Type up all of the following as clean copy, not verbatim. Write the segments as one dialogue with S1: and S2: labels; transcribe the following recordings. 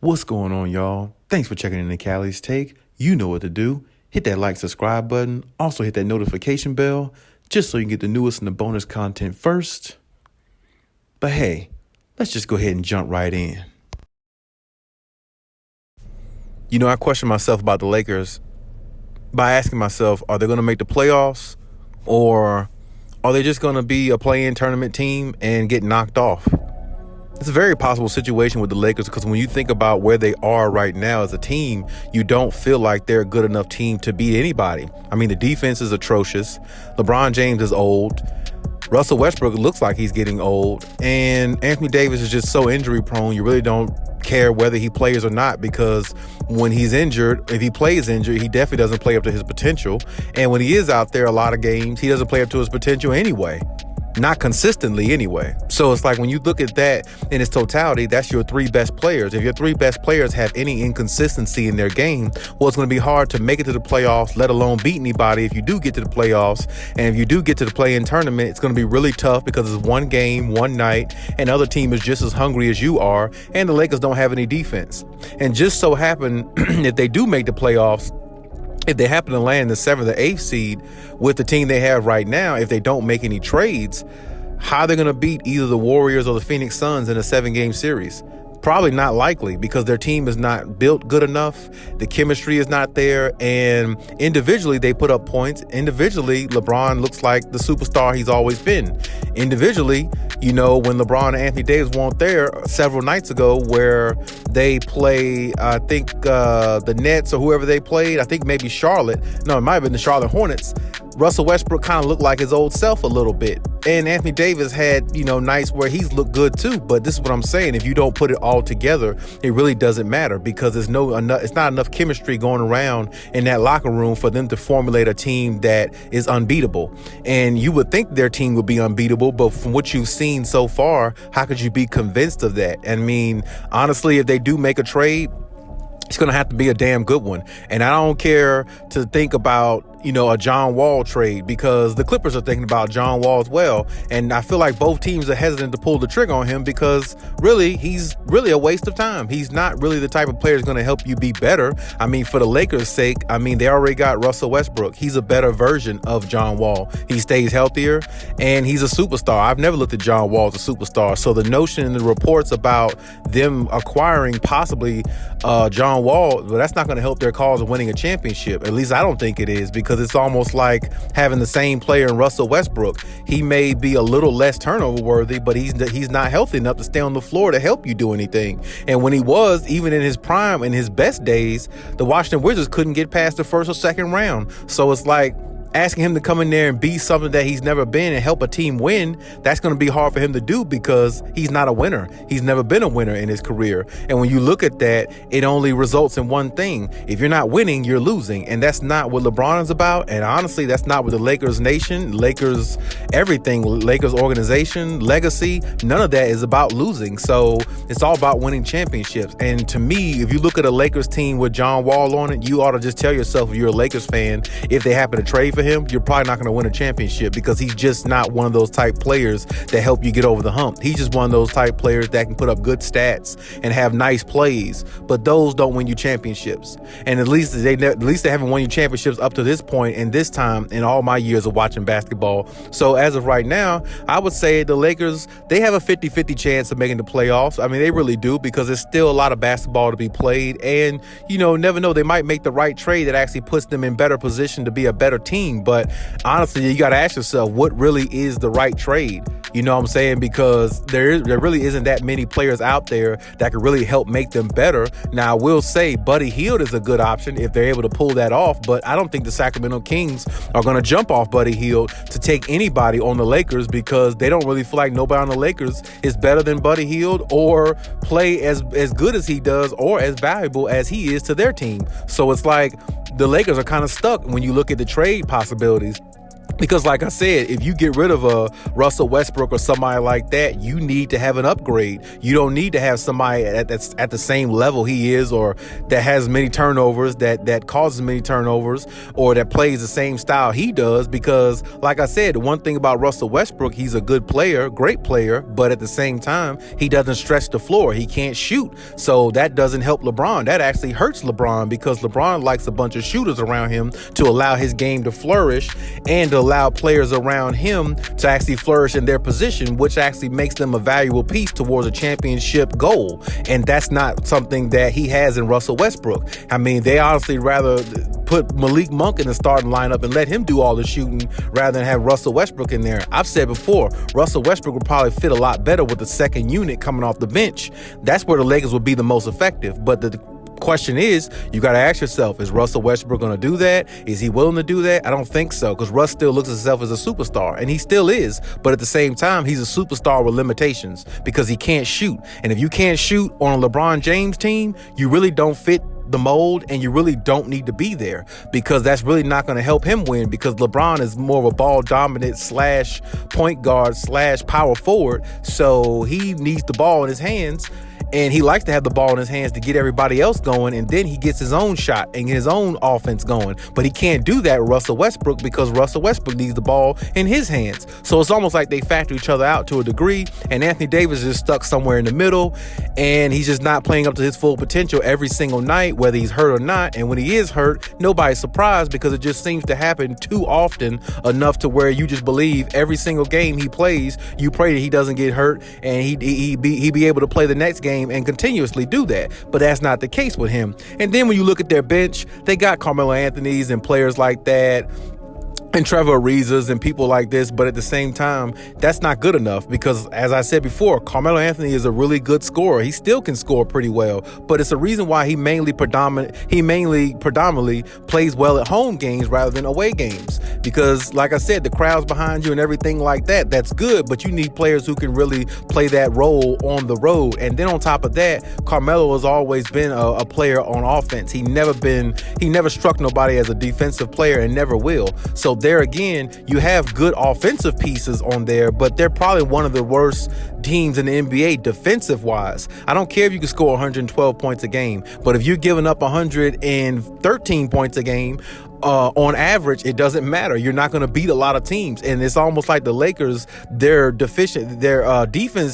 S1: What's going on, y'all? Thanks for checking in the Khaliis Take. You know what to do. Hit that like, subscribe button. Also hit that notification bell just so you can get the newest and the bonus content first. But hey, let's just go ahead and jump right in. You know, I question myself about the Lakers by asking myself, are they going to make the playoffs, or are they just going to be a play-in tournament team and get knocked off? It's a very possible situation with the Lakers because when you think about where they are right now as a team, you don't feel like they're a good enough team to beat anybody. I mean, the defense is atrocious. LeBron James is old. Russell Westbrook looks like he's getting old. And Anthony Davis is just so injury prone. You really don't care whether he plays or not, because when he's injured, if he plays injured, he definitely doesn't play up to his potential. And when he is out there a lot of games, he doesn't play up to his potential anyway. Not consistently anyway. So it's like when you look at that in its totality, that's your three best players. If your three best players have any inconsistency in their game, well, it's going to be hard to make it to the playoffs, let alone beat anybody if you do get to the playoffs. And if you do get to the play-in tournament, it's going to be really tough because it's one game, one night, and the other team is just as hungry as you are, and the Lakers don't have any defense. And just so happen, if they do make the playoffs, if they happen to land the 7th or 8th seed with the team they have right now, if they don't make any trades, how are they going to beat either the Warriors or the Phoenix Suns in a 7-game series? Probably not likely, because their team is not built good enough. The chemistry is not there. And individually, they put up points. Individually, LeBron looks like the superstar he's always been. Individually, you know, when LeBron and Anthony Davis weren't there several nights ago where they play, I think the Nets or whoever they played, I think maybe Charlotte. No, it might have been the Charlotte Hornets. Russell Westbrook kind of looked like his old self a little bit. And Anthony Davis had, nights where he's looked good too. But this is what I'm saying. If you don't put it all together, it really doesn't matter, because it's not enough chemistry going around in that locker room for them to formulate a team that is unbeatable. And you would think their team would be unbeatable, but from what you've seen so far, how could you be convinced of that? I mean, honestly, if they do make a trade, it's going to have to be a damn good one. And I don't care to think about, a John Wall trade, because the Clippers are thinking about John Wall as well. And I feel like both teams are hesitant to pull the trigger on him because really, he's really a waste of time. He's not really the type of player that's going to help you be better. I mean, for the Lakers' sake, they already got Russell Westbrook. He's a better version of John Wall. He stays healthier and he's a superstar. I've never looked at John Wall as a superstar. So the notion and the reports about them acquiring possibly John Wall, well, that's not going to help their cause of winning a championship. At least I don't think it is, because it's almost like having the same player in Russell Westbrook. He may be a little less turnover worthy, but he's not healthy enough to stay on the floor to help you do anything. And when he was, even in his prime, in his best days, the Washington Wizards couldn't get past the first or second round. So it's like, asking him to come in there and be something that he's never been and help a team win, that's going to be hard for him to do because he's not a winner. He's never been a winner in his career. And when you look at that, it only results in one thing. If you're not winning, you're losing. And that's not what LeBron is about. And honestly, that's not what the Lakers nation, Lakers everything, Lakers organization, legacy, none of that is about losing. So it's all about winning championships. And to me, if you look at a Lakers team with John Wall on it, you ought to just tell yourself, if you're a Lakers fan, if they happen to trade for him, you're probably not going to win a championship, because he's just not one of those type players that help you get over the hump. He's just one of those type players that can put up good stats and have nice plays, but those don't win you championships. And at least they haven't won you championships up to this point in this time in all my years of watching basketball. So as of right now, I would say the Lakers, they have a 50-50 chance of making the playoffs. I mean, they really do, because there's still a lot of basketball to be played. And, never know, they might make the right trade that actually puts them in better position to be a better team. But honestly, you got to ask yourself, what really is the right trade? You know what I'm saying? Because there really isn't that many players out there that could really help make them better. Now, I will say Buddy Hield is a good option if they're able to pull that off, but I don't think the Sacramento Kings are going to jump off Buddy Hield to take anybody on the Lakers, because they don't really feel like nobody on the Lakers is better than Buddy Hield or play as good as he does or as valuable as he is to their team. So it's like the Lakers are kind of stuck when you look at the trade possibilities. Because like I said, if you get rid of a Russell Westbrook or somebody like that, you need to have an upgrade. You don't need to have somebody that's at the same level he is, or that has many turnovers, that causes many turnovers, or that plays the same style he does. Because like I said, the one thing about Russell Westbrook, he's a good player, great player, but at the same time, he doesn't stretch the floor. He can't shoot. So that doesn't help LeBron. That actually hurts LeBron, because LeBron likes a bunch of shooters around him to allow his game to flourish and to allow players around him to actually flourish in their position, which actually makes them a valuable piece towards a championship goal. And that's not something that he has in Russell Westbrook. I mean, they honestly rather put Malik Monk in the starting lineup and let him do all the shooting rather than have Russell Westbrook in there. I've said before, Russell Westbrook would probably fit a lot better with the second unit coming off the bench. That's where the Lakers would be the most effective. But the question is, you got to ask yourself, is Russell Westbrook going to do that? Is he willing to do that? I don't think so, because Russ still looks at himself as a superstar, and he still is. But at the same time, he's a superstar with limitations because he can't shoot. And if you can't shoot on a LeBron James team, you really don't fit the mold, and you really don't need to be there, because that's really not going to help him win, because LeBron is more of a ball dominant slash point guard slash power forward. So he needs the ball in his hands, and he likes to have the ball in his hands to get everybody else going, and then he gets his own shot and his own offense going. But he can't do that with Russell Westbrook, because Russell Westbrook needs the ball in his hands. So it's almost like they factor each other out to a degree, and Anthony Davis is stuck somewhere in the middle, and he's just not playing up to his full potential every single night, whether he's hurt or not. And when he is hurt, nobody's surprised, because it just seems to happen too often, enough to where you just believe every single game he plays, you pray that he doesn't get hurt, and he be able to play the next game and continuously do that. But that's not the case with him. And then when you look at their bench, they got Carmelo Anthony's and players like that, and Trevor Ariza's and people like this, but at the same time, that's not good enough, because as I said before, Carmelo Anthony is a really good scorer. He still can score pretty well, but it's a reason why he mainly predominantly plays well at home games rather than away games. Because like I said, the crowd's behind you and everything like that, that's good, but you need players who can really play that role on the road. And then on top of that, Carmelo has always been a player on offense. He never struck nobody as a defensive player, and never will. So there again, you have good offensive pieces on there, but they're probably one of the worst teams in the NBA defensive wise. I don't care if you can score 112 points a game, but if you're giving up 113 points a game, on average, it doesn't matter. You're not going to beat a lot of teams. And it's almost like the Lakers, their defense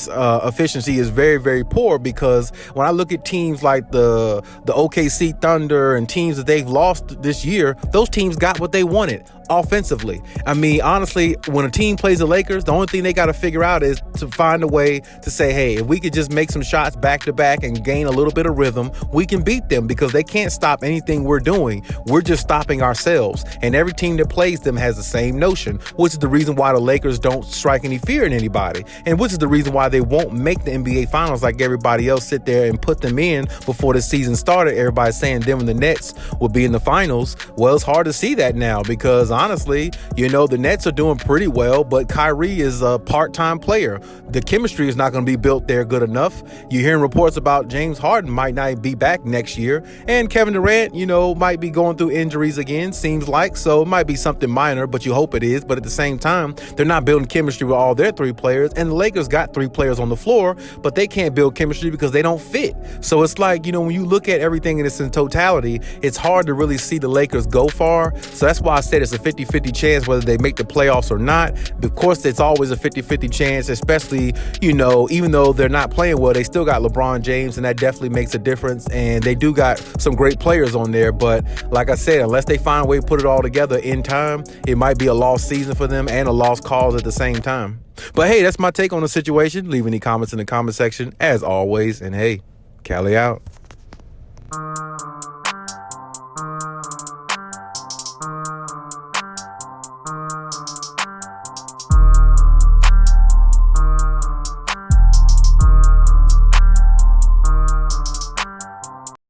S1: efficiency is very, very poor, because when I look at teams like the OKC Thunder and teams that they've lost this year, those teams got what they wanted offensively. I mean, honestly, when a team plays the Lakers, the only thing they got to figure out is to find a way to say, hey, if we could just make some shots back to back and gain a little bit of rhythm, we can beat them, because they can't stop anything we're doing. We're just stopping ourselves. And every team that plays them has the same notion, which is the reason why the Lakers don't strike any fear in anybody, and which is the reason why they won't make the NBA Finals like everybody else sit there and put them in before the season started. Everybody's saying them and the Nets will be in the finals. Well, it's hard to see that now, because honestly, the Nets are doing pretty well, but Kyrie is a part-time player. The chemistry is not going to be built there good enough. You're hearing reports about James Harden might not be back next year, and Kevin Durant, might be going through injuries again, seems like. So it might be something minor, but you hope it is. But at the same time, they're not building chemistry with all their three players, and the Lakers got three players on the floor, but they can't build chemistry because they don't fit. So it's like, when you look at everything in its totality, it's hard to really see the Lakers go far. So that's why I said it's a 50-50 chance whether they make the playoffs or not. Of course, it's always a 50-50 chance, especially, even though they're not playing well, they still got LeBron James, and that definitely makes a difference. And they do got some great players on there. But like I said, unless they find a way to put it all together in time, it might be a lost season for them and a lost cause at the same time. But hey, that's my take on the situation. Leave any comments in the comment section as always. And hey, Cali out.